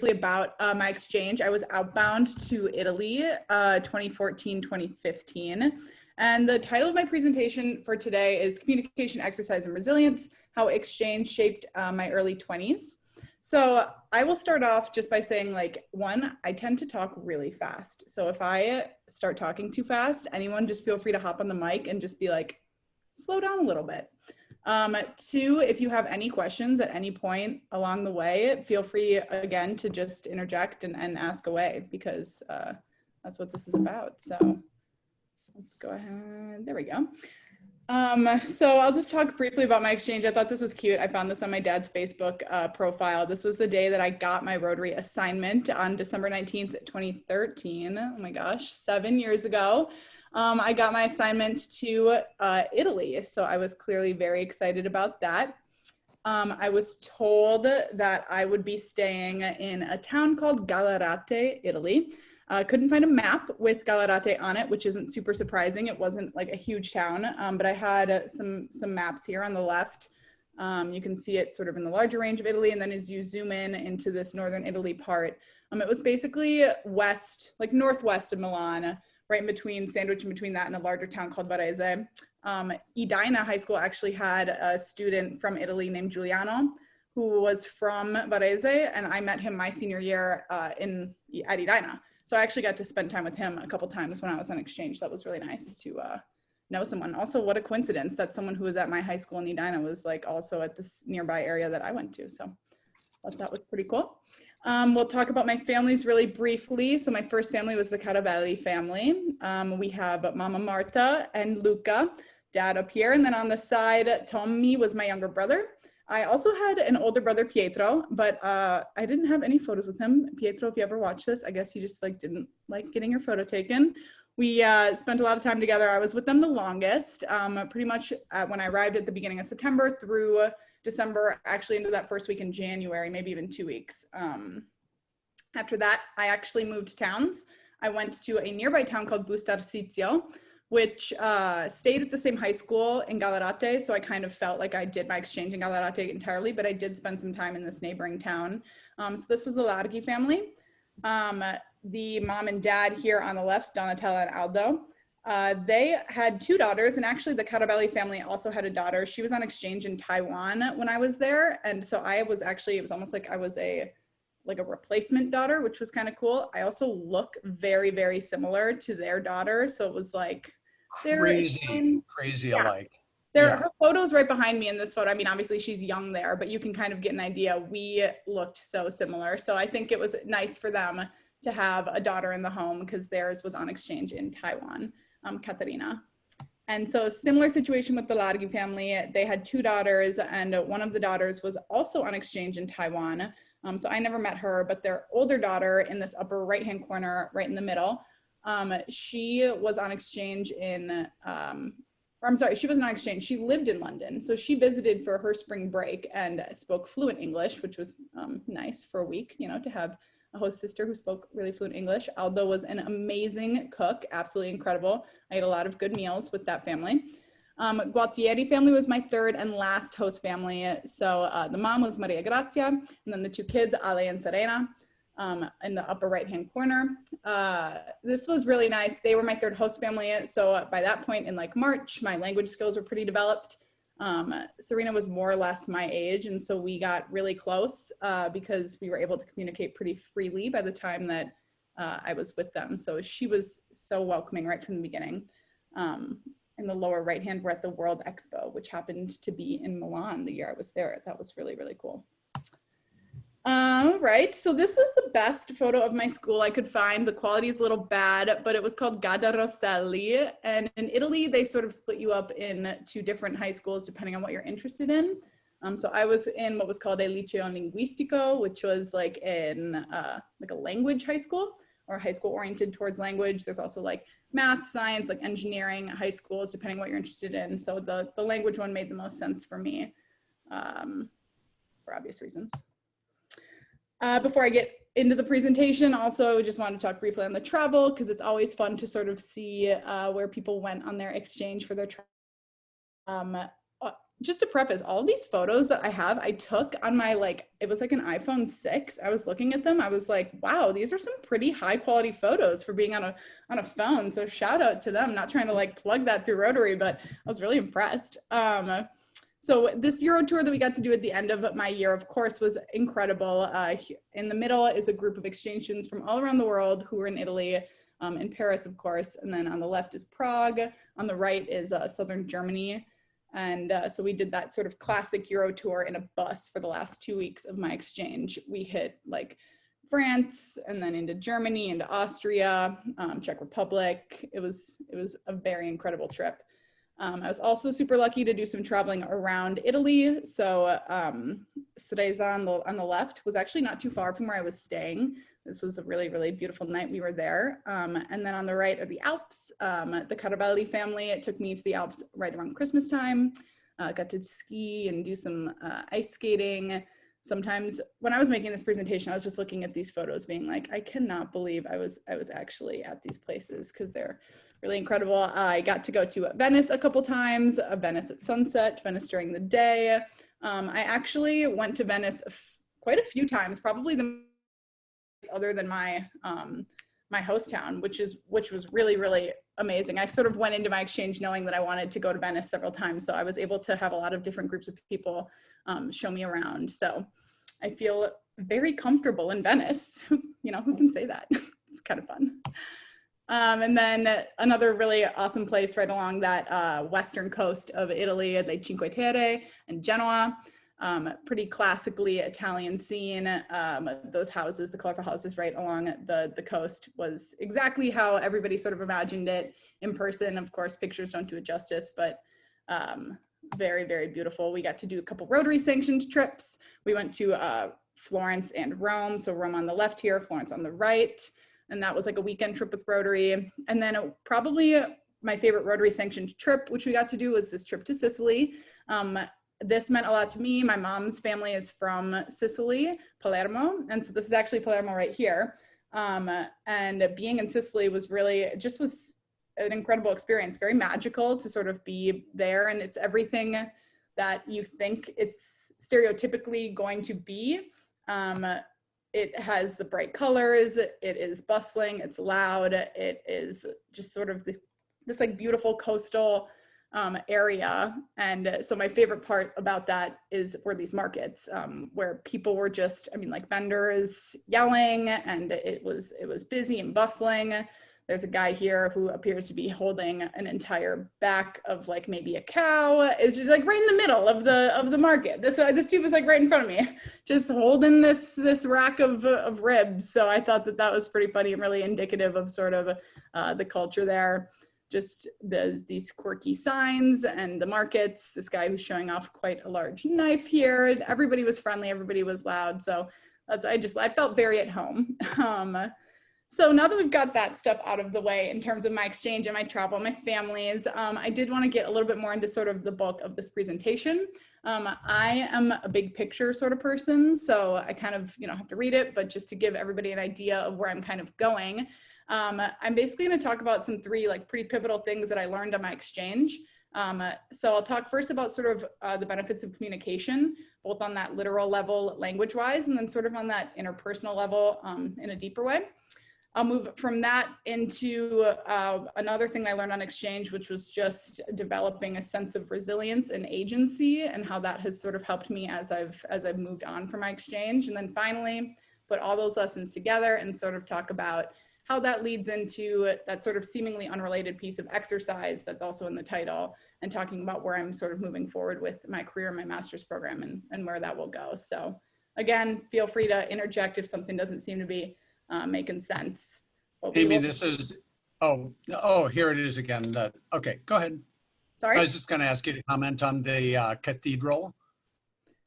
about my exchange. I was outbound to Italy, 2014, 2015. And the title of my presentation for today is Communication, Exercise, and Resilience, How Exchange Shaped My Early 20s. So I will start off just by saying, like, one, I tend to talk really fast. So if I start talking too fast, anyone just feel free to hop on the mic and just be like, slow down a little bit. Two, if you have any questions at any point along the way, feel free again to just interject and ask away, because that's what this is about. So let's go ahead. There we go. So I'll just talk briefly about my exchange. I thought this was cute. I found this on my dad's Facebook profile. This was the day that I got my Rotary assignment on December 19th, 2013. Oh my gosh, 7 years ago. I got my assignment to Italy, so I was clearly very excited about that. I was told that I would be staying in a town called Gallarate, Italy. Couldn't find a map with Gallarate on it, which isn't super surprising. It wasn't like a huge town, but I had some maps here on the left. You can see it sort of in the larger range of Italy, and then as you zoom in into this northern Italy part, it was basically west, like northwest of Milan, right in between, sandwiched in between that and a larger town called Varese. Edina High School actually had a student from Italy named Giuliano, who was from Varese, and I met him my senior year at Edina. So I actually got to spend time with him a couple times when I was on exchange. That was really nice to know someone. Also, what a coincidence that someone who was at my high school in Edina was like also at this nearby area that I went to. So I thought that was pretty cool. We'll talk about my families really briefly. So my first family was the Carabelli family. We have Mama Marta and Luca, dad up here. And then on the side, Tommy was my younger brother. I also had an older brother, Pietro, but I didn't have any photos with him. Pietro, if you ever watch this, I guess you just like didn't like getting your photo taken. We spent a lot of time together. I was with them the longest, pretty much when I arrived at the beginning of September through December, actually into that first week in January, maybe even 2 weeks. After that, I actually moved towns. I went to a nearby town called Bustarsizio, which stayed at the same high school in Gallarate. So I kind of felt like I did my exchange in Gallarate entirely, but I did spend some time in this neighboring town. So this was the Larghi family. The mom and dad here on the left, Donatella and Aldo. They had 2 daughters, and actually the Carabelli family also had a daughter. She was on exchange in Taiwan when I was there. And so I was actually, it was almost like I was a replacement daughter, which was kind of cool. I also look very, very similar to their daughter. So it was like, crazy alike. Her photo's right behind me in this photo. I mean, obviously she's young there, but you can kind of get an idea. We looked so similar. So I think it was nice for them to have a daughter in the home because theirs was on exchange in Taiwan, Katarina. And so a similar situation with the Larghi family. They had 2 daughters, and one of the daughters was also on exchange in Taiwan. So I never met her, but their older daughter in this upper right-hand corner, right in the middle, she was on exchange in, she wasn't on exchange, she lived in London. So she visited for her spring break and spoke fluent English, which was nice for a week, you know, to have a host sister who spoke really fluent English. Aldo was an amazing cook, absolutely incredible. I ate a lot of good meals with that family. Gualtieri family was my third and last host family. So the mom was Maria Grazia, and then the 2 kids, Ale and Serena, in the upper right-hand corner. This was really nice. They were my third host family. So by that point in like March, my language skills were pretty developed. Serena was more or less my age, and so we got really close because we were able to communicate pretty freely by the time that I was with them. So she was so welcoming right from the beginning. In the lower right hand, we're at the World Expo, which happened to be in Milan the year I was there. That was really, really cool. Right, so this was the best photo of my school I could find. The quality is a little bad, but it was called Gada Rosselli. And in Italy, they sort of split you up in 2 different high schools depending on what you're interested in. So I was in what was called a Liceo Linguistico, which was like in like a language high school, or high school oriented towards language. There's also like math, science, like engineering high schools, depending on what you're interested in. So the language one made the most sense for me for obvious reasons. Before I get into the presentation, also just want to talk briefly on the travel, because it's always fun to sort of see where people went on their exchange for their travel. just to preface, all these photos that I have, I took on my, like, it was like an iPhone 6. I was looking at them. I was like, wow, these are some pretty high quality photos for being on a phone. So shout out to them. Not trying to like plug that through Rotary, but I was really impressed. So this Euro tour that we got to do at the end of my year, of course, was incredible. In the middle is a group of exchange students from all around the world who were in Italy, in Paris, of course. And then on the left is Prague. On the right is southern Germany. And so we did that sort of classic Euro tour in a bus for the last 2 weeks of my exchange. We hit like France and then into Germany, into Austria, Czech Republic. It was a very incredible trip. I was also super lucky to do some traveling around Italy. So Stresa on the left was actually not too far from where I was staying. This was a really, really beautiful night we were there. And then on the right are the Alps, the Carabelli family. It took me to the Alps right around Christmas time. Got to ski and do some ice skating. Sometimes when I was making this presentation, I was just looking at these photos being like, I cannot believe I was actually at these places because they're really incredible. I got to go to Venice a couple times, Venice at sunset, Venice during the day. I actually went to Venice quite a few times, probably the other than my my host town, which was really, really amazing. I sort of went into my exchange knowing that I wanted to go to Venice several times, so I was able to have a lot of different groups of people show me around. So I feel very comfortable in Venice. You know, who can say that? It's kind of fun. And then another really awesome place right along that western coast of Italy, like Cinque Terre and Genoa. Pretty classically Italian scene. Those houses, the colorful houses right along the coast was exactly how everybody sort of imagined it in person. Of course, pictures don't do it justice, but very, very beautiful. We got to do a couple Rotary sanctioned trips. We went to Florence and Rome. So Rome on the left here, Florence on the right. And that was like a weekend trip with Rotary. And then probably my favorite Rotary sanctioned trip, which we got to do, was this trip to Sicily. This meant a lot to me. My mom's family is from Sicily, Palermo. And so this is actually Palermo right here. And being in Sicily was really, just was an incredible experience, very magical to sort of be there. And it's everything that you think it's stereotypically going to be. It has the bright colors, it is bustling, it's loud, it is just sort of this like beautiful coastal area. And so my favorite part about that were these markets where people were just, I mean, like vendors yelling, and it was busy and bustling. There's a guy here who appears to be holding an entire back of like maybe a cow. It's just like right in the middle of the market. This dude was like right in front of me, just holding this rack of ribs. So I thought that was pretty funny and really indicative of sort of the culture there. Just these quirky signs and the markets. This guy who's showing off quite a large knife here. Everybody was friendly. Everybody was loud. So I felt very at home. So now that we've got that stuff out of the way in terms of my exchange and my travel, my families, I did want to get a little bit more into sort of the bulk of this presentation. I am a big picture sort of person, so I kind of, have to read it, but just to give everybody an idea of where I'm kind of going, I'm basically going to talk about some three like pretty pivotal things that I learned on my exchange. So I'll talk first about sort of the benefits of communication, both on that literal level language-wise, and then sort of on that interpersonal level in a deeper way. I'll move from that into another thing I learned on exchange, which was just developing a sense of resilience and agency, and how that has sort of helped me as I've moved on from my exchange. And then finally, put all those lessons together and sort of talk about how that leads into that sort of seemingly unrelated piece of exercise that's also in the title, and talking about where I'm sort of moving forward with my career, my master's program, and where that will go. So again, feel free to interject if something doesn't seem to be making sense. Amy, this is, here it is again. Okay, go ahead. Sorry? I was just going to ask you to comment on the cathedral.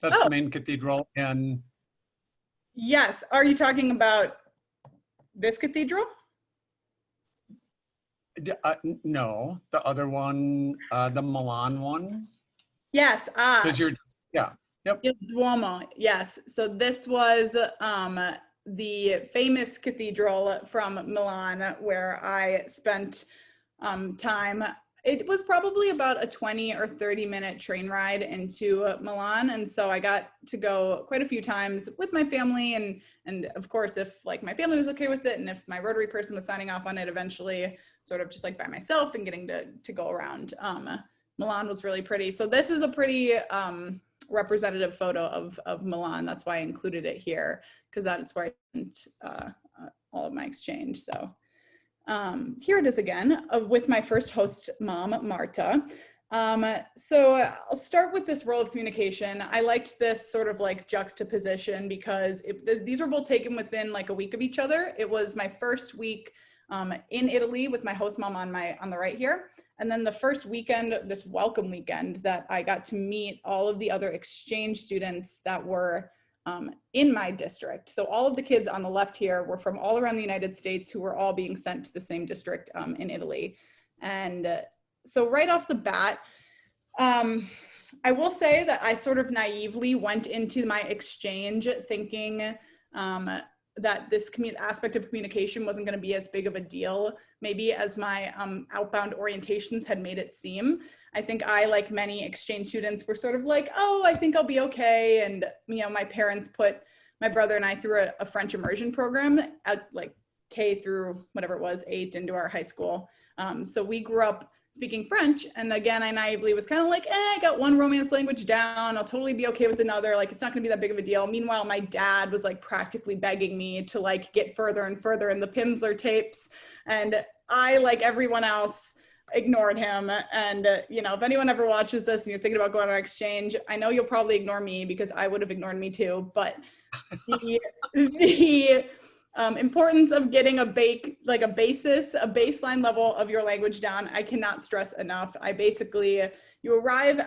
That's the main cathedral. And yes, are you talking about this cathedral? No, the other one, the Milan one. Yes. Because yeah. Yep. Il Duomo, yes. So this was the famous cathedral from Milan, where I spent time It was probably about a 20 or 30-minute train ride into Milan. And so I got to go quite a few times with my family. And of course, if like my family was okay with it, and if my Rotary person was signing off on it, eventually sort of just like by myself and getting to go around. Milan was really pretty. So this is a pretty representative photo of Milan. That's why I included it here, because that's where I spent all of my exchange. So here it is again with my first host mom, Marta. So I'll start with this role of communication. I liked this sort of like juxtaposition because these were both taken within like a week of each other. It was my first week in Italy with my host mom on the right here. And then the first weekend, this welcome weekend, that I got to meet all of the other exchange students that were in my district. So all of the kids on the left here were from all around the United States who were all being sent to the same district in Italy. And so right off the bat, I will say that I sort of naively went into my exchange thinking that this aspect of communication wasn't going to be as big of a deal, maybe as my outbound orientations had made it seem. I think I, like many exchange students, were sort of like, oh, I think I'll be okay. And, you know, my parents put my brother and I through a French immersion program at like K through whatever it was, 8 into our high school. So we grew up speaking French. And again, I naively was kind of like, I got one romance language down. I'll totally be okay with another. Like, it's not gonna be that big of a deal. Meanwhile, my dad was like practically begging me to like get further and further in the Pimsleur tapes. And I, like everyone else, ignored him. And, you know, if anyone ever watches this and you're thinking about going on exchange, I know you'll probably ignore me because I would have ignored me too. But the importance of getting a baseline level of your language down, I cannot stress enough. You arrive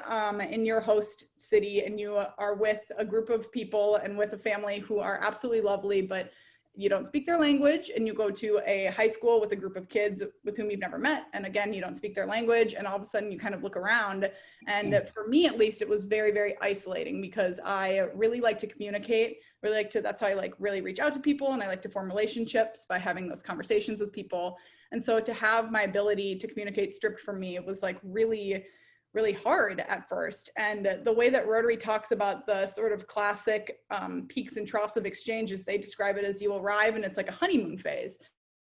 in your host city and you are with a group of people and with a family who are absolutely lovely, but you don't speak their language, and you go to a high school with a group of kids with whom you've never met. And again, you don't speak their language, and all of a sudden you kind of look around. And for me, at least, it was very, very isolating because I really like to communicate, that's how I like really reach out to people. And I like to form relationships by having those conversations with people. And so to have my ability to communicate stripped from me, it was like really, really hard at first. And the way that Rotary talks about the sort of classic peaks and troughs of exchanges, they describe it as you arrive and it's like a honeymoon phase.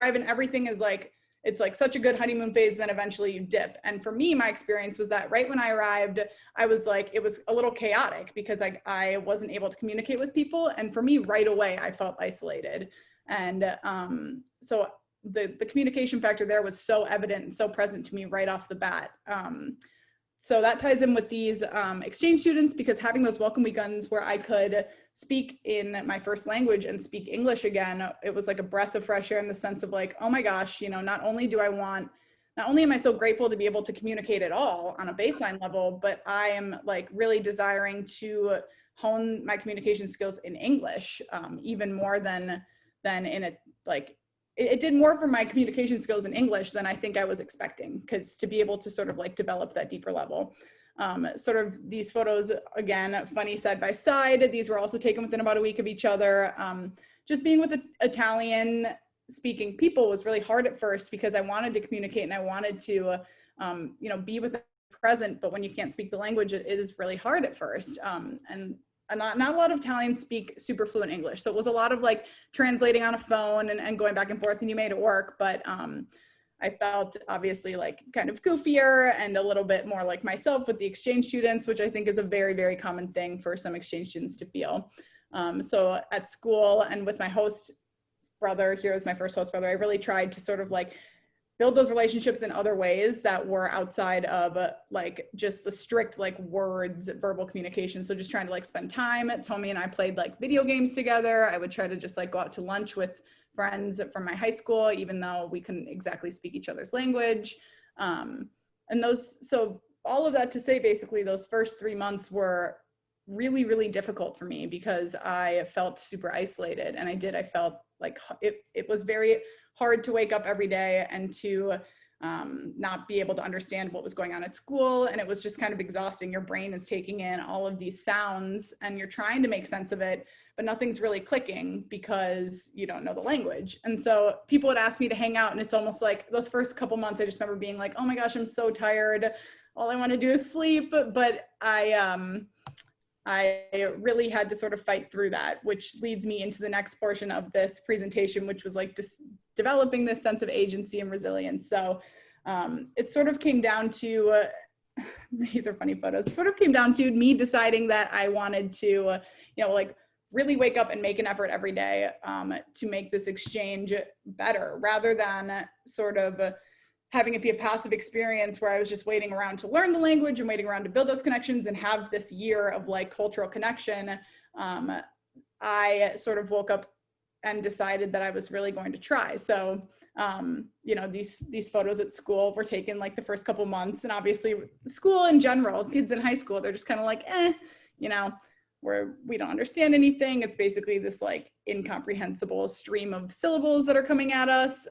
Arrive and everything is like, it's like such a good honeymoon phase, then eventually you dip. And for me, my experience was that right when I arrived, I was like, it was a little chaotic because I wasn't able to communicate with people. And for me, right away, I felt isolated. And so the communication factor there was so evident and so present to me right off the bat. So that ties in with these exchange students, because having those welcome weekends where I could speak in my first language and speak English again, it was like a breath of fresh air in the sense of like, oh my gosh, you know, not only am I so grateful to be able to communicate at all on a baseline level, but I am like really desiring to hone my communication skills in English, even more than in a like, it did more for my communication skills in English than I think I was expecting, because to be able to sort of like develop that deeper level. Sort of these photos, again, funny side by side. These were also taken within about a week of each other. Just being with the Italian speaking people was really hard at first because I wanted to communicate and I wanted to, you know, be with them present, but when you can't speak the language, it is really hard at first. And not a lot of Italians speak super fluent English. So it was a lot of like translating on a phone and going back and forth, and you made it work. But I felt obviously like kind of goofier and a little bit more like myself with the exchange students, which I think is a very, very common thing for some exchange students to feel. So at school and with my host brother, here is my first host brother, I really tried to sort of like build those relationships in other ways that were outside of like just the strict like words, verbal communication. So just trying to like spend time. Tommy and I played like video games together. I would try to just like go out to lunch with friends from my high school, even though we couldn't exactly speak each other's language. So all of that to say, basically those first 3 months were really, really difficult for me because I felt super isolated, and I felt like it was very hard to wake up every day and to not be able to understand what was going on at school. And it was just kind of exhausting. Your brain is taking in all of these sounds and you're trying to make sense of it, but nothing's really clicking because you don't know the language. And so people would ask me to hang out, and it's almost like those first couple months, I just remember being like, oh my gosh, I'm so tired. All I want to do is sleep. But I really had to sort of fight through that, which leads me into the next portion of this presentation, which was like just developing this sense of agency and resilience. So it sort of came down to, these are funny photos, it sort of came down to me deciding that I wanted to, like really wake up and make an effort every day to make this exchange better, rather than sort of having it be a passive experience where I was just waiting around to learn the language and waiting around to build those connections and have this year of like cultural connection. I sort of woke up and decided that I was really going to try. So, these photos at school were taken like the first couple months, and obviously school in general, kids in high school, they're just kind of like, we don't understand anything. It's basically this like incomprehensible stream of syllables that are coming at us.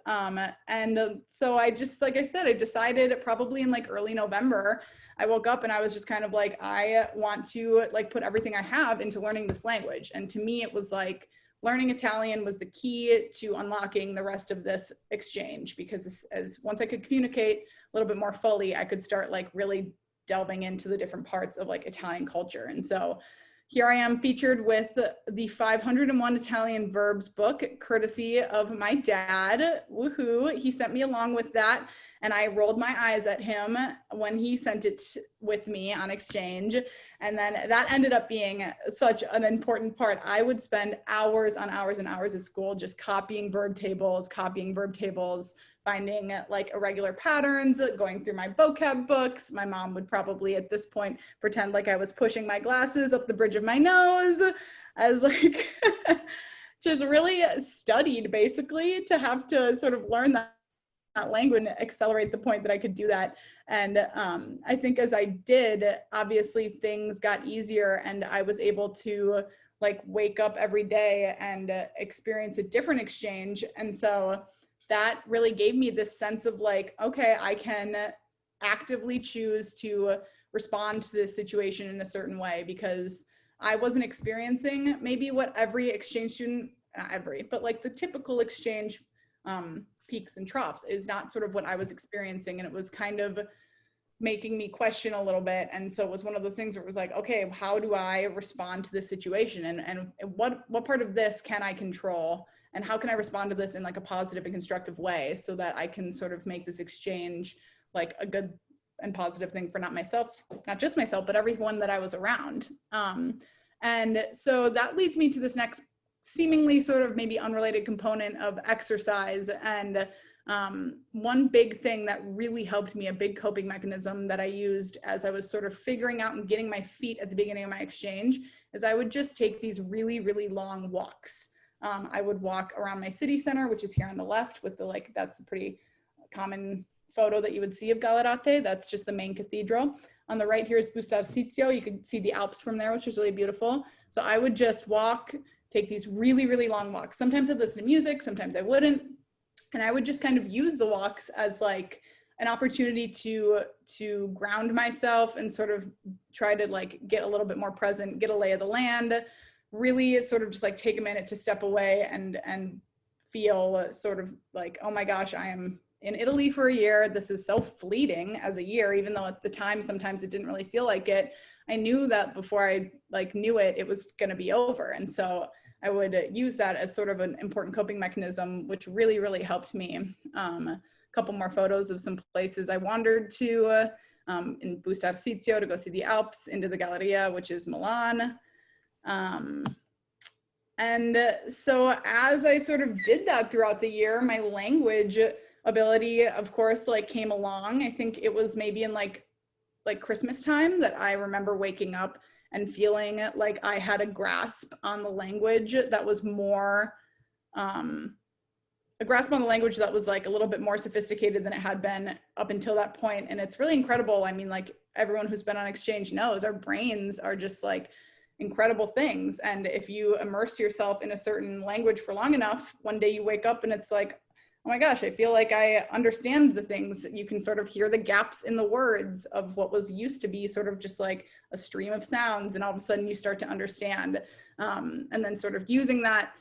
So I just, like I said, I decided probably in like early November, I woke up and I was just kind of like, I want to like put everything I have into learning this language. And to me, it was like learning Italian was the key to unlocking the rest of this exchange, because as once I could communicate a little bit more fully, I could start like really delving into the different parts of like Italian culture. And so here I am featured with the 501 Italian Verbs book, courtesy of my dad. Woohoo! He sent me along with that, and I rolled my eyes at him when he sent it with me on exchange. And then that ended up being such an important part. I would spend hours on hours and hours at school just copying verb tables, finding like irregular patterns, going through my vocab books. My mom would probably at this point pretend like I was pushing my glasses up the bridge of my nose, as like just really studied basically to have to sort of learn that language and accelerate the point that I could do that. And I think as I did, obviously things got easier and I was able to like wake up every day and experience a different exchange. And so that really gave me this sense of like, okay, I can actively choose to respond to this situation in a certain way, because I wasn't experiencing maybe what every exchange student, not every, but like the typical exchange peaks and troughs is not sort of what I was experiencing. And it was kind of making me question a little bit. And so it was one of those things where it was like, okay, how do I respond to this situation? And what part of this can I control? And how can I respond to this in like a positive and constructive way so that I can sort of make this exchange like a good and positive thing for not just myself, but everyone that I was around. And so that leads me to this next seemingly sort of maybe unrelated component of exercise. And one big thing that really helped me, a big coping mechanism that I used as I was sort of figuring out and getting my feet at the beginning of my exchange, is I would just take these really, really long walks. I would walk around my city center, which is here on the left with the like, that's a pretty common photo that you would see of Gallerate. That's just the main cathedral. On the right here is Busto Arsizio. You can see the Alps from there, which is really beautiful. So I would just take these really, really long walks. Sometimes I'd listen to music, sometimes I wouldn't. And I would just kind of use the walks as like an opportunity to ground myself and sort of try to like get a little bit more present, get a lay of the land, really sort of just like take a minute to step away and feel sort of like, oh my gosh, I am in Italy for a year. This is so fleeting as a year, even though at the time, sometimes it didn't really feel like it. I knew that before I like knew it, it was going to be over. And so I would use that as sort of an important coping mechanism, which really, really helped me. A couple more photos of some places I wandered to in Busto Arsizio to go see the Alps, into the Galleria, which is Milan. And so as I sort of did that throughout the year, my language ability, of course, like came along. I think it was maybe in like Christmas time that I remember waking up and feeling like I had a grasp on the language that was more, a grasp on the language that was like a little bit more sophisticated than it had been up until that point. And it's really incredible. I mean, like everyone who's been on exchange knows our brains are just like incredible things. And if you immerse yourself in a certain language for long enough, one day you wake up and it's like, oh my gosh, I feel like I understand the things. You can sort of hear the gaps in the words of what was used to be sort of just like a stream of sounds, and all of a sudden you start to understand. And then sort of using that,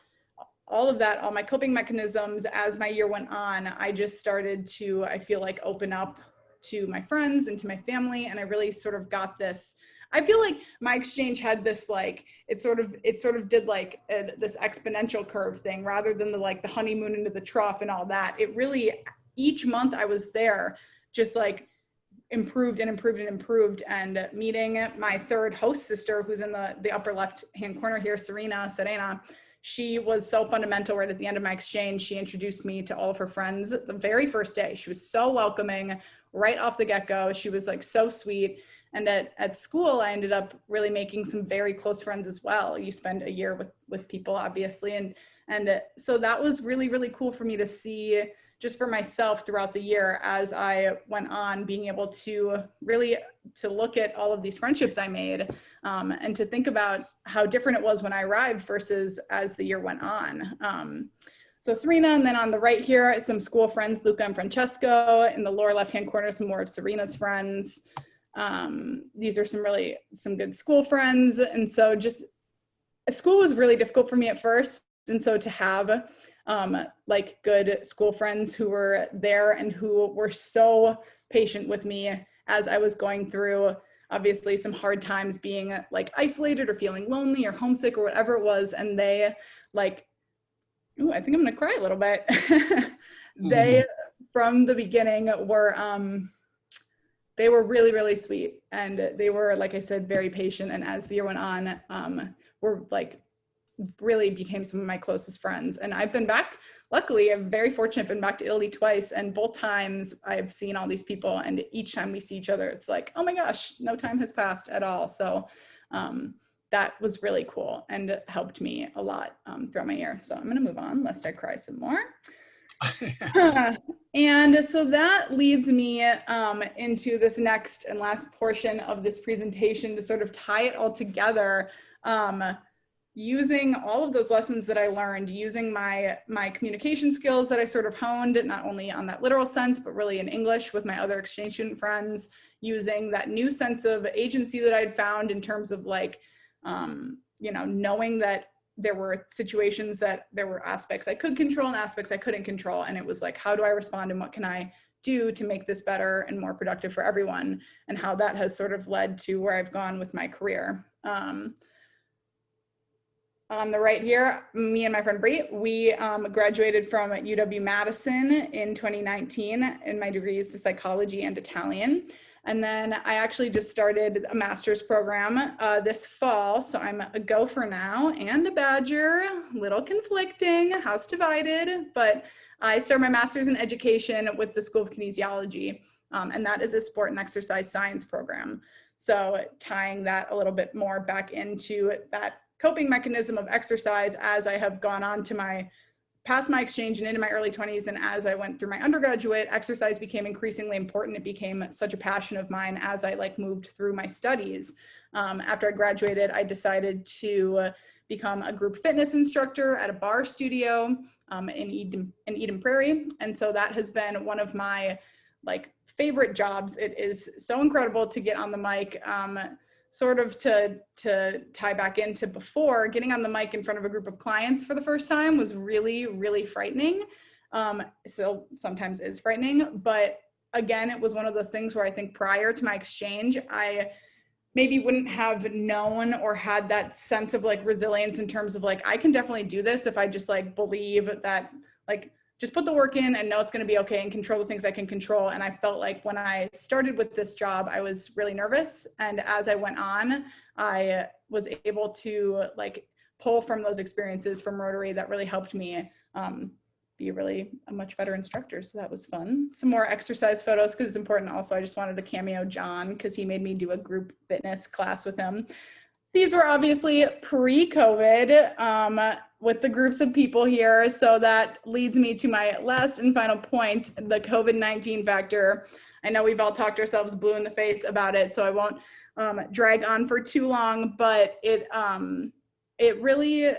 all my coping mechanisms as my year went on, I just started to, I feel like, open up to my friends and to my family. And I really sort of got this, I feel like my exchange had this, like, it sort of did like this exponential curve thing, rather than the honeymoon into the trough and all that. It really, each month I was there, just like improved and improved and improved. And meeting my third host sister, who's in the upper left hand corner here, Serena, she was so fundamental right at the end of my exchange. She introduced me to all of her friends the very first day. She was so welcoming right off the get-go. She was like so sweet. And at school, I ended up really making some very close friends as well. You spend a year with people, obviously. And so that was really, really cool for me to see, just for myself throughout the year as I went on, being able to really to look at all of these friendships I made, and to think about how different it was when I arrived versus as the year went on. So Serena, and then on the right here, some school friends, Luca and Francesco. In the lower left-hand corner, some more of Serena's friends. These are some good school friends. And so just school was really difficult for me at first. And so to have like good school friends who were there and who were so patient with me as I was going through, obviously, some hard times, being like isolated or feeling lonely or homesick or whatever it was. And they like, ooh, I think I'm gonna cry a little bit. They, from the beginning, they were really, really sweet. And they were, like I said, very patient. And as the year went on, were like, really became some of my closest friends. And I've been back, luckily, I'm very fortunate, been back to Italy twice. And both times I've seen all these people. And each time we see each other, it's like, oh my gosh, no time has passed at all. So that was really cool and helped me a lot throughout my year. So I'm going to move on lest I cry some more. And so that leads me into this next and last portion of this presentation to sort of tie it all together, using all of those lessons that I learned, using my communication skills that I sort of honed, not only on that literal sense, but really in English with my other exchange student friends, using that new sense of agency that I'd found in terms of like, you know, knowing that there were situations that there were aspects I could control and aspects I couldn't control. And it was like, how do I respond and what can I do to make this better and more productive for everyone? And how that has sort of led to where I've gone with my career. On the right here, me and my friend Brie, we graduated from UW-Madison in 2019, and my degree is to psychology and Italian. And then I actually just started a master's program this fall. So I'm a gopher now and a badger, little conflicting, house divided, but I started my master's in education with the School of Kinesiology. And that is a sport and exercise science program. So tying that a little bit more back into that coping mechanism of exercise as I have gone on to past my exchange and into my early 20s. And as I went through my undergraduate, exercise became increasingly important. It became such a passion of mine as I like moved through my studies. After I graduated, I decided to become a group fitness instructor at a bar studio in Eden Prairie. And so that has been one of my like favorite jobs. It is so incredible to get on the mic. Sort of to tie back into before, getting on the mic in front of a group of clients for the first time was really, really frightening. Still sometimes is frightening, but again, it was one of those things where I think prior to my exchange, I maybe wouldn't have known or had that sense of like resilience in terms of like, I can definitely do this if I just like believe that like, just put the work in and know it's going to be okay and control the things I can control. And I felt like when I started with this job, I was really nervous. And as I went on, I was able to like pull from those experiences from Rotary that really helped me be really a much better instructor. So that was fun. Some more exercise photos because it's important. Also, I just wanted to cameo John because he made me do a group fitness class with him. These were obviously pre-COVID with the groups of people here. So that leads me to my last and final point, the COVID-19 factor. I know we've all talked ourselves blue in the face about it, so I won't drag on for too long, but it really,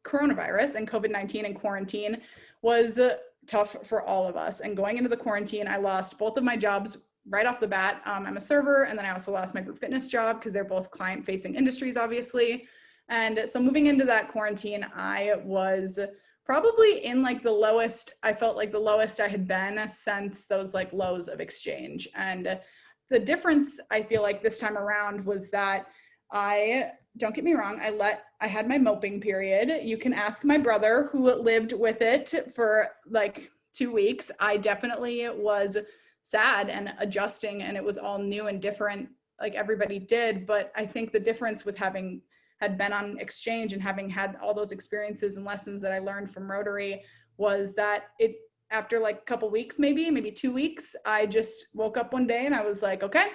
coronavirus and COVID-19 and quarantine was tough for all of us. And going into the quarantine, I lost both of my jobs right off the bat. I'm a server, and then I also lost my group fitness job because they're both client-facing industries, obviously. And so moving into that quarantine, I was probably in like the lowest, I felt like the lowest I had been since those like lows of exchange. And the difference I feel like this time around was that don't get me wrong, I had my moping period. You can ask my brother who lived with it for like 2 weeks. I definitely was sad and adjusting, and it was all new and different like everybody did. But I think the difference with having had been on exchange and having had all those experiences and lessons that I learned from Rotary was that after like a couple weeks, maybe 2 weeks, I just woke up one day and I was like, okay,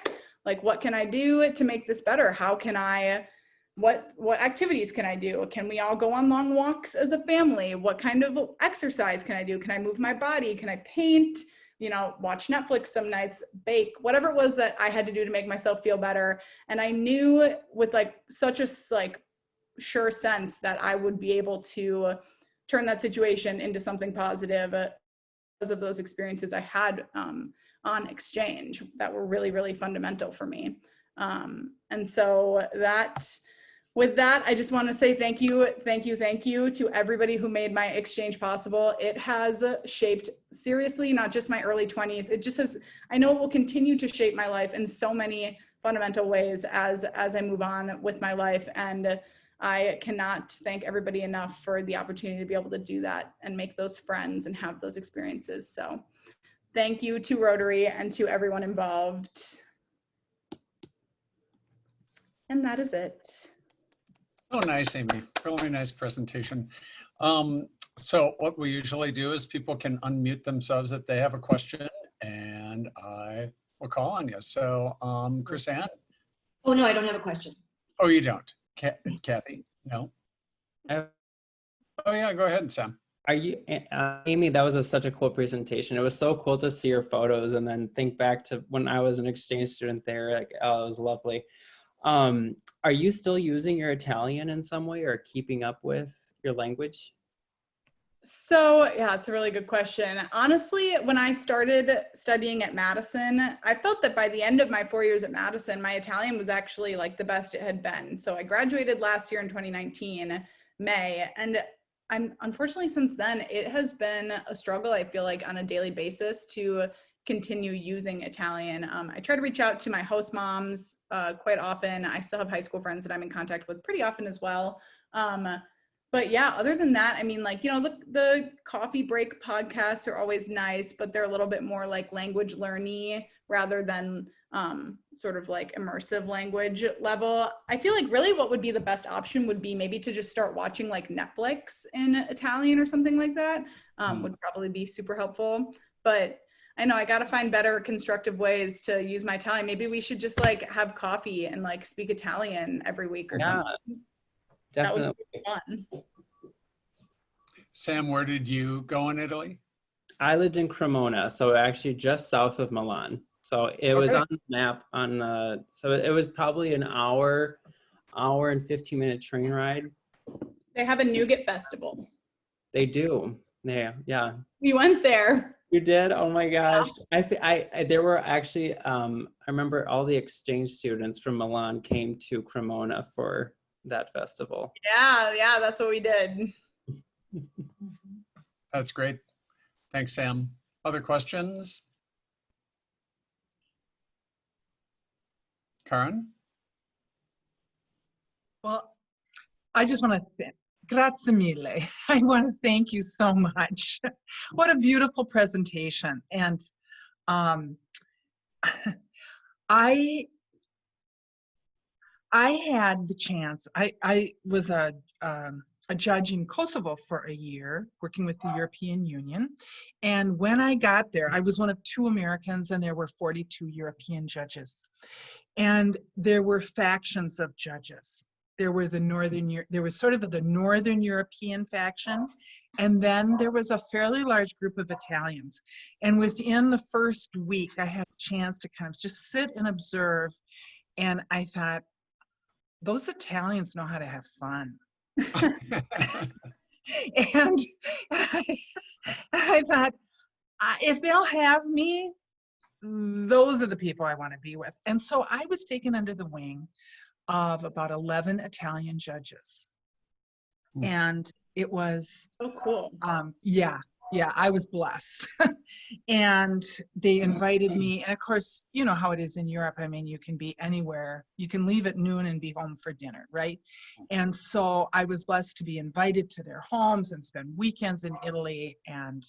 like what can I do to make this better? How can I, what activities can I do? Can we all go on long walks as a family? What kind of exercise can I do? Can I move my body? Can I paint? Watch Netflix some nights, bake, whatever it was that I had to do to make myself feel better. And I knew with like such a like sure sense that I would be able to turn that situation into something positive because of those experiences I had on exchange that were really, really fundamental for me. And so with that, I just want to say thank you to everybody who made my exchange possible. It has shaped, seriously, not just my early 20s. It just has, I know it will continue to shape my life in so many fundamental ways as I move on with my life. And I cannot thank everybody enough for the opportunity to be able to do that and make those friends and have those experiences. So thank you to Rotary and to everyone involved. And that is it. So nice, Amy. Really nice presentation. So what we usually do is people can unmute themselves if they have a question, and I will call on you. So Chris Ann? Oh, no, I don't have a question. Oh, you don't? Kathy? No? Oh, yeah, go ahead, Sam. Are you, Amy, that was such a cool presentation. It was so cool to see your photos and then think back to when I was an exchange student there. Like, oh, it was lovely. Are you still using your Italian in some way or keeping up with your language? So yeah, it's a really good question. Honestly, when I started studying at Madison, I felt that by the end of my 4 years at Madison, my Italian was actually like the best it had been. So I graduated last year in 2019, May, and unfortunately since then, it has been a struggle, I feel like, on a daily basis to continue using Italian. I try to reach out to my host moms quite often. I still have high school friends that I'm in contact with pretty often as well. But yeah, other than that, I mean, like, the coffee break podcasts are always nice, but they're a little bit more like language learny rather than sort of like immersive language level. I feel like really what would be the best option would be maybe to just start watching like Netflix in Italian or something like that. Would probably be super helpful. But I know I got to find better constructive ways to use my Italian. Maybe we should just like have coffee and like speak Italian every week or something. Definitely. That would be fun. Sam, where did you go in Italy? I lived in Cremona, so actually just south of Milan. So it was on the map so it was probably an hour and 15-minute train ride. They have a nougat festival. They do. Yeah. We went there. You did? Oh my gosh. Yeah. There were actually, I remember all the exchange students from Milan came to Cremona for that festival. Yeah, that's what we did. That's great. Thanks, Sam. Other questions? Karen? Well, I just want to grazie mille. I want to thank you so much. What a beautiful presentation. And I had the chance, I was a judge in Kosovo for a year, working with the European Union. And when I got there, I was one of 2 Americans, and there were 42 European judges. And there were factions of judges. There were there was sort of the Northern European faction, and then there was a fairly large group of Italians. And within the first week, I had a chance to kind of just sit and observe. And I thought, those Italians know how to have fun. And I thought, if they'll have me, those are the people I want to be with. And so I was taken under the wing of about 11 Italian judges. Hmm. And it was, So cool. yeah, I was blessed. And they invited me. And of course, you know how it is in Europe. I mean, you can be anywhere. You can leave at noon and be home for dinner, right? And so I was blessed to be invited to their homes and spend weekends in Italy. And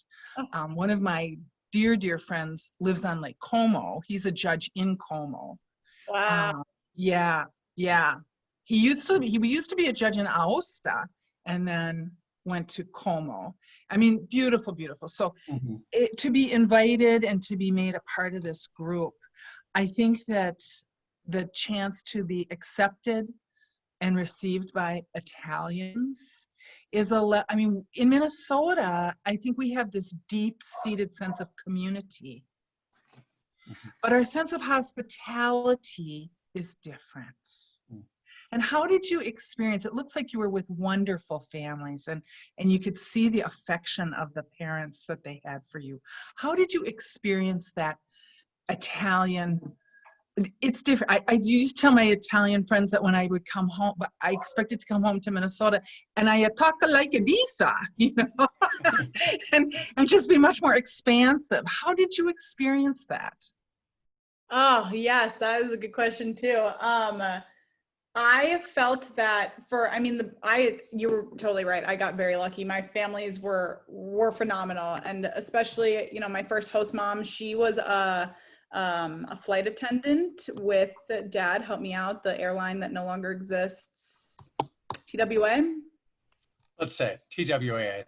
one of my dear friends lives on Lake Como. He's a judge in Como. Wow. Yeah. He used to be a judge in Aosta and then went to Como. I mean, beautiful. So to be invited and to be made a part of this group, I think that the chance to be accepted and received by Italians is I mean, in Minnesota, I think we have this deep-seated sense of community, but our sense of hospitality is different. And how did you experience it? Looks like you were with wonderful families and you could see the affection of the parents that they had for you. How did you experience that Italian? It's different. I used to tell my Italian friends that when I would come home, but I expected to come home to Minnesota and I talk like a disa, you know, and just be much more expansive. How did you experience that? Oh, yes, that is a good question too. I felt that you were totally right. I got very lucky. My families were phenomenal. And especially, you know, my first host mom, she was a flight attendant with Dad, help me out, the airline that no longer exists, TWA? Let's say TWA,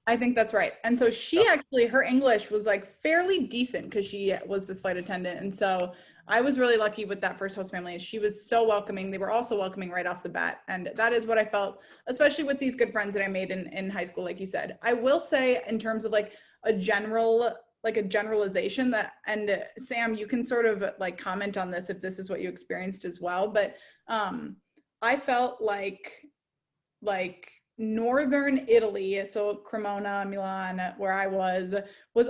I think that's right. And so she actually, her English was like fairly decent because she was this flight attendant. And so I was really lucky with that first host family. She was so welcoming. They were also welcoming right off the bat. And that is what I felt, especially with these good friends that I made in high school, like you said. I will say in terms of like a generalization that, and Sam, you can sort of like comment on this if this is what you experienced as well. But I felt like Northern Italy, so Cremona, Milan, where I was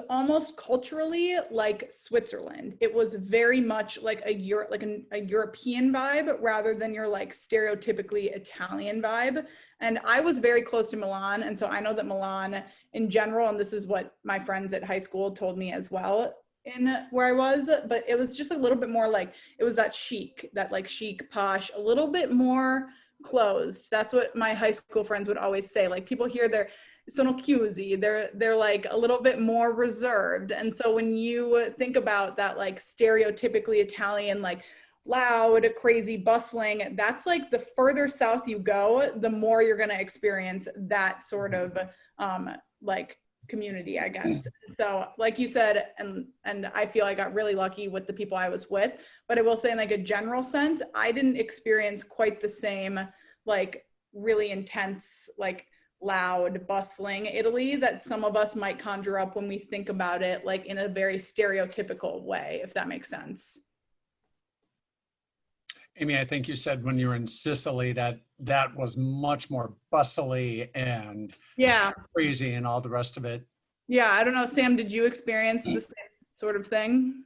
almost culturally like Switzerland. It was very much like a European vibe rather than your like stereotypically Italian vibe. And I was very close to Milan. And so I know that Milan in general, and this is what my friends at high school told me as well in where I was, but it was just a little bit more like, it was that chic, posh, a little bit more closed. That's what my high school friends would always say. Like people here, they're sono chiusi, they're like a little bit more reserved. And so when you think about that, like stereotypically Italian, like loud, crazy, bustling, that's like the further south you go, the more you're going to experience that sort of like community, I guess. So like you said, and I feel I got really lucky with the people I was with, but I will say in like a general sense, I didn't experience quite the same like really intense, like loud, bustling Italy that some of us might conjure up when we think about it like in a very stereotypical way, if that makes sense. Amy, I think you said when you were in Sicily that was much more bustly and crazy and all the rest of it. Yeah, I don't know, Sam, did you experience the same sort of thing?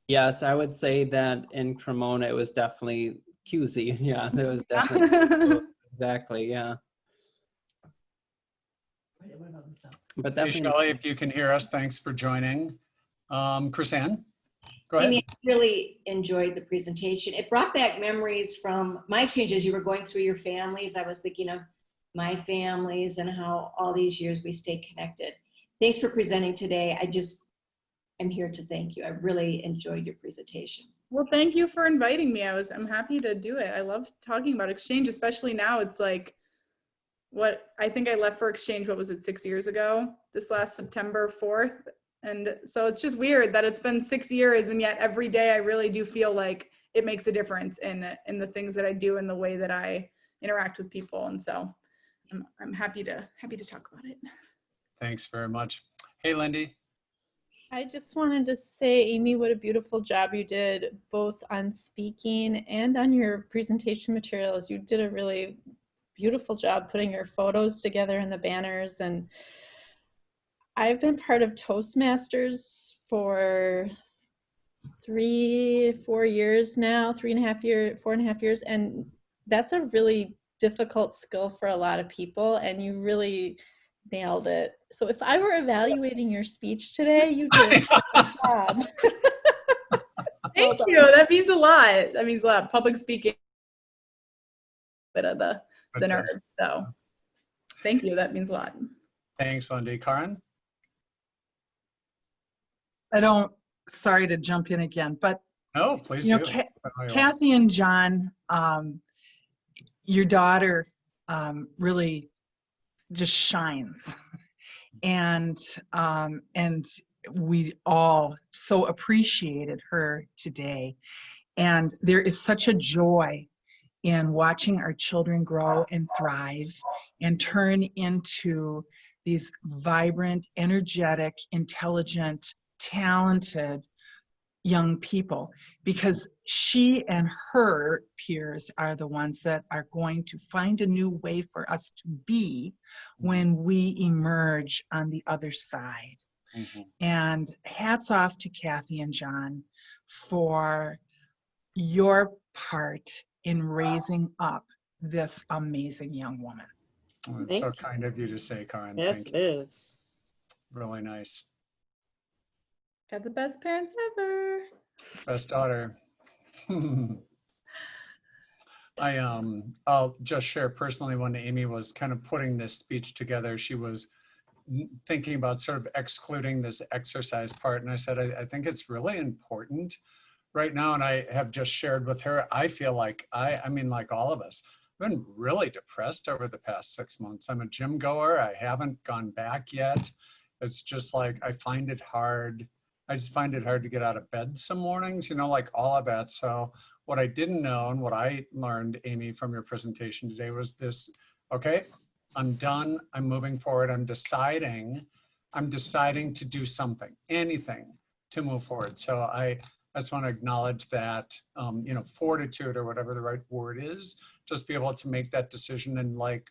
Yes, I would say that in Cremona it was definitely cutesy. Yeah, there was definitely exactly, yeah. But Hey, definitely, Shelley, if you can hear us, thanks for joining. Chrisanne, go ahead. Amy, I really enjoyed the presentation. It brought back memories from my exchange as you were going through your families. I was thinking of my families and how all these years we stayed connected. Thanks for presenting today. I'm here to thank you. I really enjoyed your presentation. Well, thank you for inviting me. I'm happy to do it. I love talking about exchange, especially now. It's like, I think I left for exchange, 6 years ago, this last September 4th. And so it's just weird that it's been 6 years and yet every day I really do feel like it makes a difference in the things that I do and the way that I interact with people. And so I'm happy to talk about it. Thanks very much. Hey, Lindy. I just wanted to say, Amy, what a beautiful job you did both on speaking and on your presentation materials. You did a really beautiful job putting your photos together and the banners. And I've been part of Toastmasters for 4 years now, 4.5 years. And that's a really difficult skill for a lot of people. And you really nailed it. So if I were evaluating your speech today, you did an awesome job. Thank you. That means a lot. That means a lot. Public speaking, bit of the nerd. So thank you. That means a lot. Thanks, Lindy. Karen? Sorry to jump in again, but No, please you know, do. Kathy and John, your daughter really just shines, and we all so appreciated her today. And there is such a joy in watching our children grow and thrive and turn into these vibrant, energetic, intelligent, talented young people, because she and her peers are the ones that are going to find a new way for us to be when we emerge on the other side. And hats off to Kathy and John for your part in raising up this amazing young woman. Well, it's so kind of you to say, Karen. Yes, Thank it you. is. Really nice. Got the best parents ever. Best daughter. I'll just share personally, when Amy was kind of putting this speech together, she was thinking about sort of excluding this exercise part. And I said, I think it's really important right now. And I have just shared with her, I feel like I mean, like all of us, I've been really depressed over the past 6 months. I'm a gym goer. I haven't gone back yet. It's just like, I find it hard. I just find it hard to get out of bed some mornings, you know, like all of that. So what I didn't know and what I learned, Amy, from your presentation today was this: okay, I'm done. I'm moving forward. I'm deciding to do something, anything to move forward. So I just want to acknowledge that, you know, fortitude, or whatever the right word is, just be able to make that decision and like,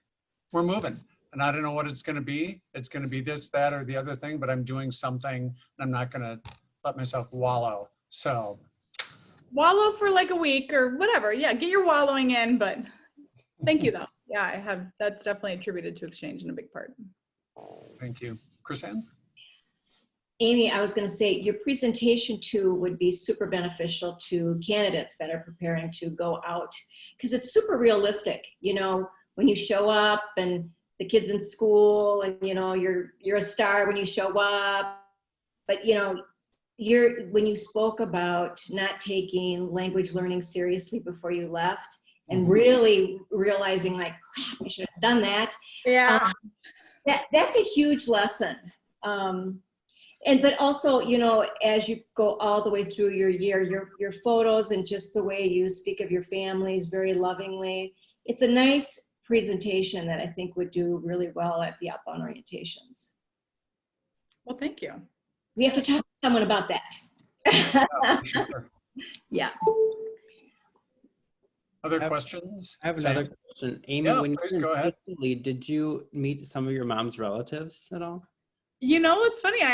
we're moving. And I don't know what it's going to be. It's going to be this, that, or the other thing, but I'm doing something and I'm not going to let myself wallow. So Wallow for like a week or whatever. Yeah, get your wallowing in, but thank you though. Yeah, that's definitely attributed to exchange in a big part. thank you. Chrisanne? Amy, I was going to say your presentation too would be super beneficial to candidates that are preparing to go out, because it's super realistic. You know, when you show up and the kids in school, and you know you're a star when you show up, but you know when you spoke about not taking language learning seriously before you left, and really realizing like, crap, I should have done that. Yeah. That's a huge lesson. But also, you know, as you go all the way through your year, your photos and just the way you speak of your families very lovingly, it's a nice presentation that I think would do really well at the outbound orientations. Well, thank you. We have to talk to someone about that. Sure. Yeah. Other questions? I have another question. Amy, Yeah, when please you go were in ahead. Italy, did you meet some of your mom's relatives at all? You know, it's funny. I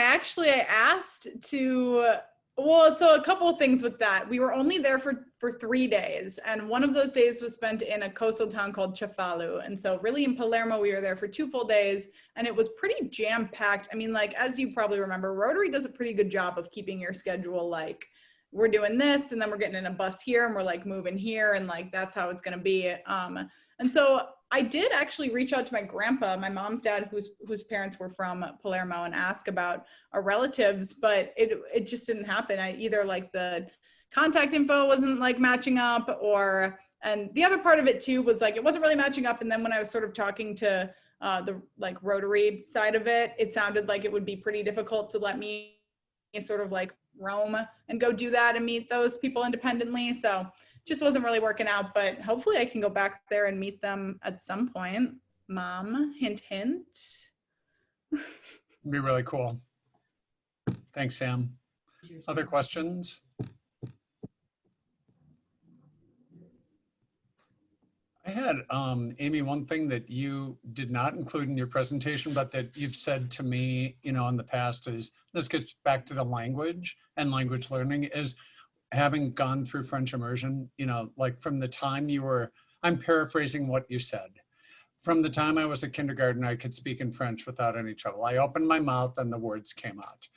asked to, well, so a couple of things with that. We were only there for 3 days, and one of those days was spent in a coastal town called Cefalu. And so really in Palermo, we were there for 2 full days, and it was pretty jam-packed. I mean, like, as you probably remember, Rotary does a pretty good job of keeping your schedule like, we're doing this, and then we're getting in a bus here, and we're like moving here, and like, that's how it's gonna be. And so I did actually reach out to my grandpa, my mom's dad, whose parents were from Palermo, and ask about our relatives, but it just didn't happen. Either like the contact info wasn't like matching up, and the other part of it too was like, it wasn't really matching up. And then when I was sort of talking to the like Rotary side of it, it sounded like it would be pretty difficult to let me sort of like roam and go do that and meet those people independently. So just wasn't really working out, but hopefully I can go back there and meet them at some point. Mom, hint, hint. It'd be really cool. Thanks, Sam. Other questions? I had, Amy, one thing that you did not include in your presentation, but that you've said to me, you know, in the past is, this gets back to the language and language learning, is having gone through French immersion, you know, like from the time you were, I'm paraphrasing what you said. From the time I was a kindergarten, I could speak in French without any trouble. I opened my mouth and the words came out.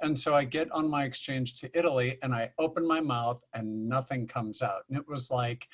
And so I get on my exchange to Italy and I open my mouth and nothing comes out. And it was like,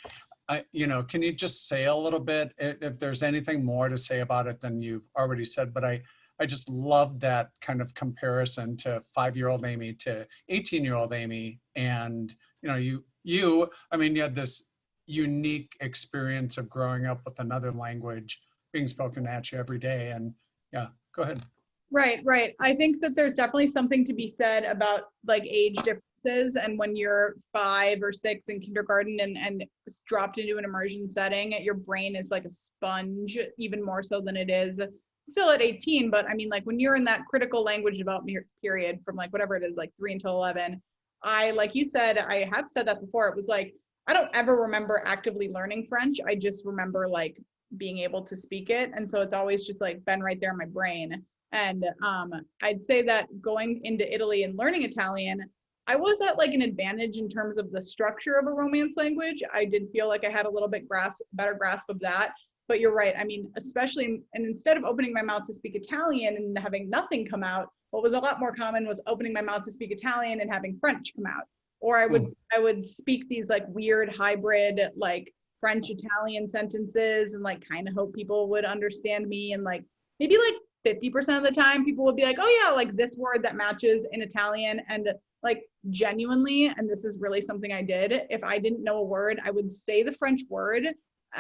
you know, can you just say a little bit if there's anything more to say about it than you've already said? But I just love that kind of comparison to 5-year-old Amy to 18-year-old Amy. And, you know, I mean, you had this unique experience of growing up with another language being spoken at you every day. And yeah, go ahead. Right, right. I think that there's definitely something to be said about like age differences. And when you're 5 or 6 in kindergarten and dropped into an immersion setting, your brain is like a sponge, even more so than it is still at 18. But I mean, like when you're in that critical language development period from like whatever it is, like 3 until 11, like you said, I have said that before. It was like, I don't ever remember actively learning French. I just remember like being able to speak it. And so it's always just like been right there in my brain. And I'd say that going into Italy and learning Italian, I was at like an advantage in terms of the structure of a Romance language. I did feel like I had a little bit better grasp of that. But you're right. I mean, especially, and instead of opening my mouth to speak Italian and having nothing come out, what was a lot more common was opening my mouth to speak Italian and having French come out. Or I would speak these like weird hybrid like French Italian sentences and like kind of hope people would understand me, and like maybe like 50% of the time people would be like, oh yeah, like this word that matches in Italian. And like genuinely, and this is really something I did, if I didn't know a word, I would say the French word,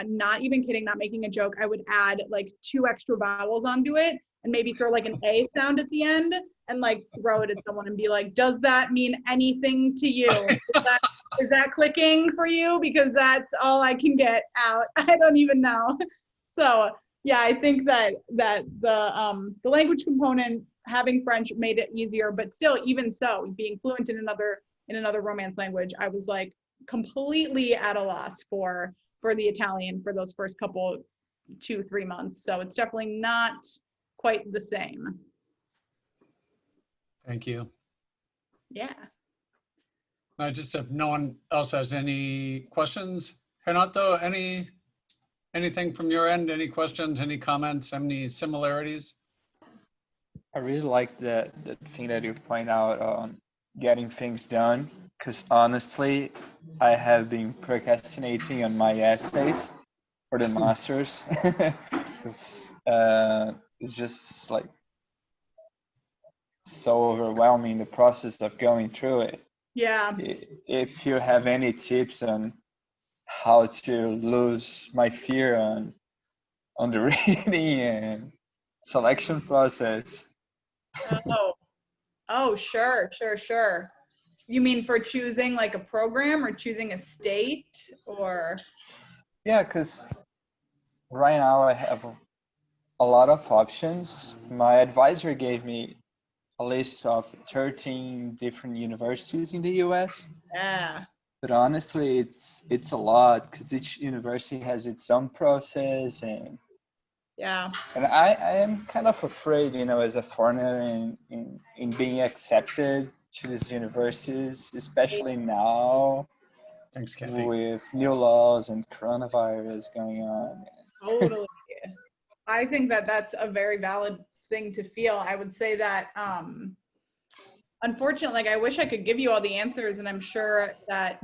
not even kidding, not making a joke. I would add like 2 extra vowels onto it and maybe throw like an A sound at the end and like throw it at someone and be like, does that mean anything to you? Is that clicking for you? Because that's all I can get out. I don't even know. So yeah, I think that the language component, having French made it easier, but still, even so, being fluent in another Romance language, I was like completely at a loss for the Italian for those first couple 2-3 months. So it's definitely not quite the same. Thank you. Yeah. I just, if no one else has any questions, Renato, anything from your end? Any questions, any comments, any similarities? I really like the thing that you point out on getting things done, because honestly, I have been procrastinating on my essays for the masters. It's just like so overwhelming, the process of going through it. Yeah. If you have any tips on how to lose my fear on the reading and selection process. Oh, sure. You mean for choosing like a program or choosing a state or? Yeah, because right now I have a lot of options. My advisor gave me a list of 13 different universities in the US. Yeah. But honestly, it's a lot because each university has its own process, and yeah. And I am kind of afraid, as a foreigner in being accepted to these universities, especially now. Thanks, Kathy. With new laws and coronavirus going on. Totally. I think that that's a very valid thing to feel. I would say that, unfortunately, like I wish I could give you all the answers, and I'm sure that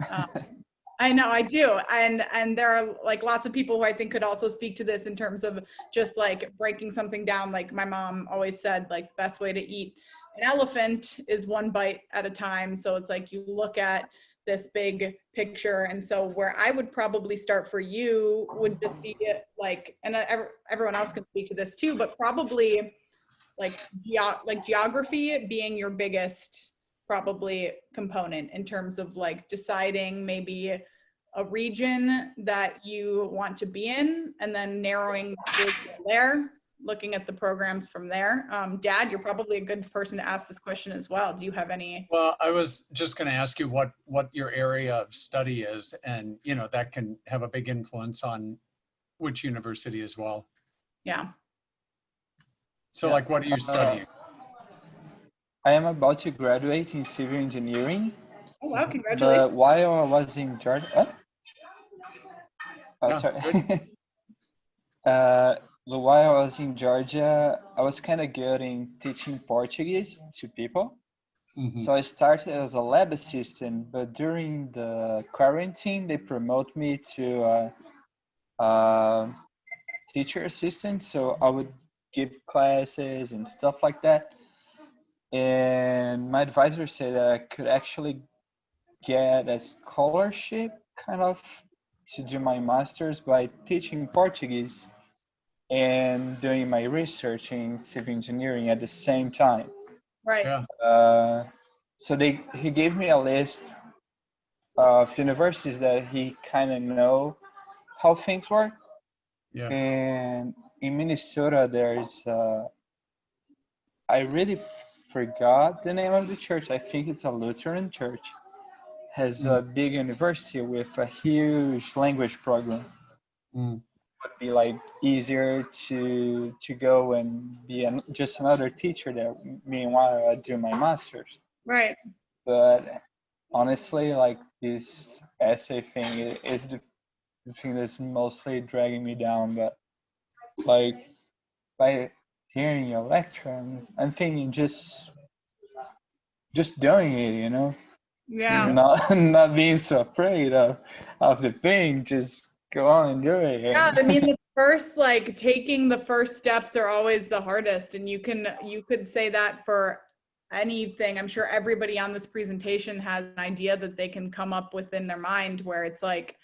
I know I do. And there are like lots of people who I think could also speak to this in terms of just like breaking something down. Like my mom always said, like the best way to eat an elephant is one bite at a time. So it's like you look at this big picture. And so where I would probably start for you would just be like, and everyone else can speak to this too, but probably like geography being your biggest probably component in terms of like deciding maybe a region that you want to be in and then narrowing there, looking at the programs from there. Dad, you're probably a good person to ask this question as well. Do you have any? Well, I was just going to ask you what your area of study is, and that can have a big influence on which university as well. Yeah. So like, what are you studying? I am about to graduate in civil engineering. Oh, wow, congratulations. But while I was in Georgia, Yeah, sorry. But while I was in Georgia, I was kind of good in teaching Portuguese to people. Mhm. So I started as a lab assistant, but during the quarantine, they promote me to teacher assistant. So I would give classes and stuff like that. And my advisor said that I could actually get a scholarship kind of to do my master's by teaching Portuguese and doing my research in civil engineering at the same time. Right. Yeah. So he gave me a list of universities that he kind of know how things work. Yeah. And in Minnesota, there's I really forgot the name of the church. I think it's a Lutheran church. Has a big university with a huge language program. Mm. Would be like easier to go and be just another teacher there. Meanwhile, I do my master's. Right. But honestly, like this essay thing is the thing that's mostly dragging me down. But like by hearing your lecture, I'm thinking just doing it, you know. Yeah. Not being so afraid of the thing, just go on and do it. Yeah, I mean, the first, like, taking the first steps are always the hardest, and you could say that for anything. I'm sure everybody on this presentation has an idea that they can come up with in their mind where it's like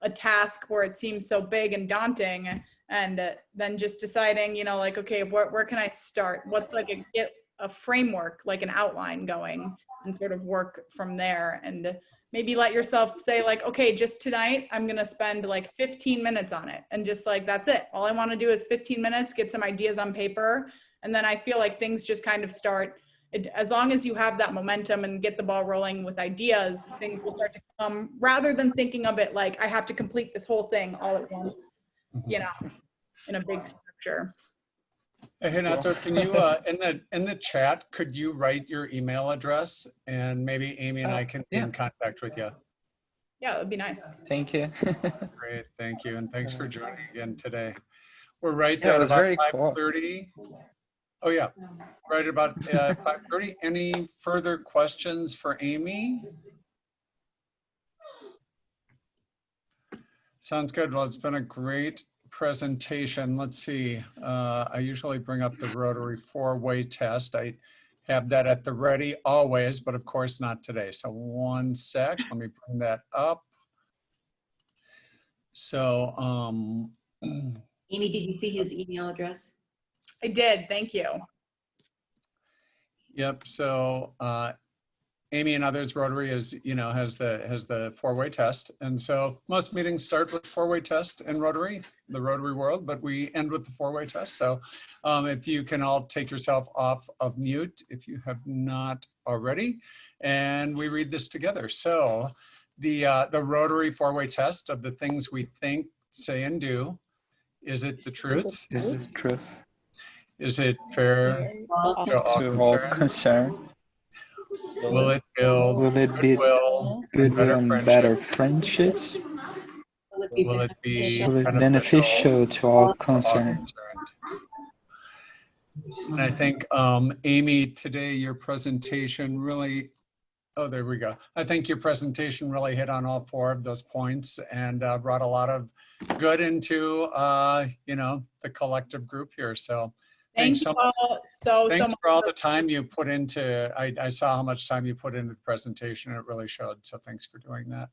a task where it seems so big and daunting, and then just deciding, you know, like, okay, where can I start? What's like get a framework, like an outline going, and sort of work from there. And maybe let yourself say like, okay, just tonight, I'm going to spend like 15 minutes on it. And just like, that's it. All I want to do is 15 minutes, get some ideas on paper. And then I feel like things just kind of start, as long as you have that momentum and get the ball rolling with ideas, things will start to come, rather than thinking of it like, I have to complete this whole thing all at once, you know, in a big structure. Hey, Renato, can you, in the chat, could you write your email address, and maybe Amy and I can be in contact with you? Yeah, that would be nice. Thank you. Great, thank you, and thanks for joining again today. We're right Yeah, it at was about very cool. 5:30. Oh yeah, right at about 5:30. Any further questions for Amy? Sounds good. Well, it's been a great presentation. Let's see. I usually bring up the Rotary 4-way test. I have that at the ready always, but of course not today. So one sec, let me bring that up. So, Amy, did you see his email address? I did, thank you. yep. So Amy and others, Rotary is, you know, has the 4-way test. And so most meetings start with 4-way test in Rotary, the Rotary world, but we end with the 4-way test. So if you can all take yourself off of mute, if you have not already, and we read this together. So the Rotary 4-way test of the things we think, say, and do. Is it the truth? Is it truth? Is it fair To all concerned? Will it build Will it be goodwill goodwill and better friendships? friendships? Will it be Will it beneficial to all concerned? And I think, Amy, today your presentation really, oh, there we go. I think your presentation really hit on all 4 of those points and brought a lot of good into, you know, the collective group here. So thanks so much. Thanks for all the time you put into, I saw how much time you put into the presentation. It really showed. So thanks for doing that.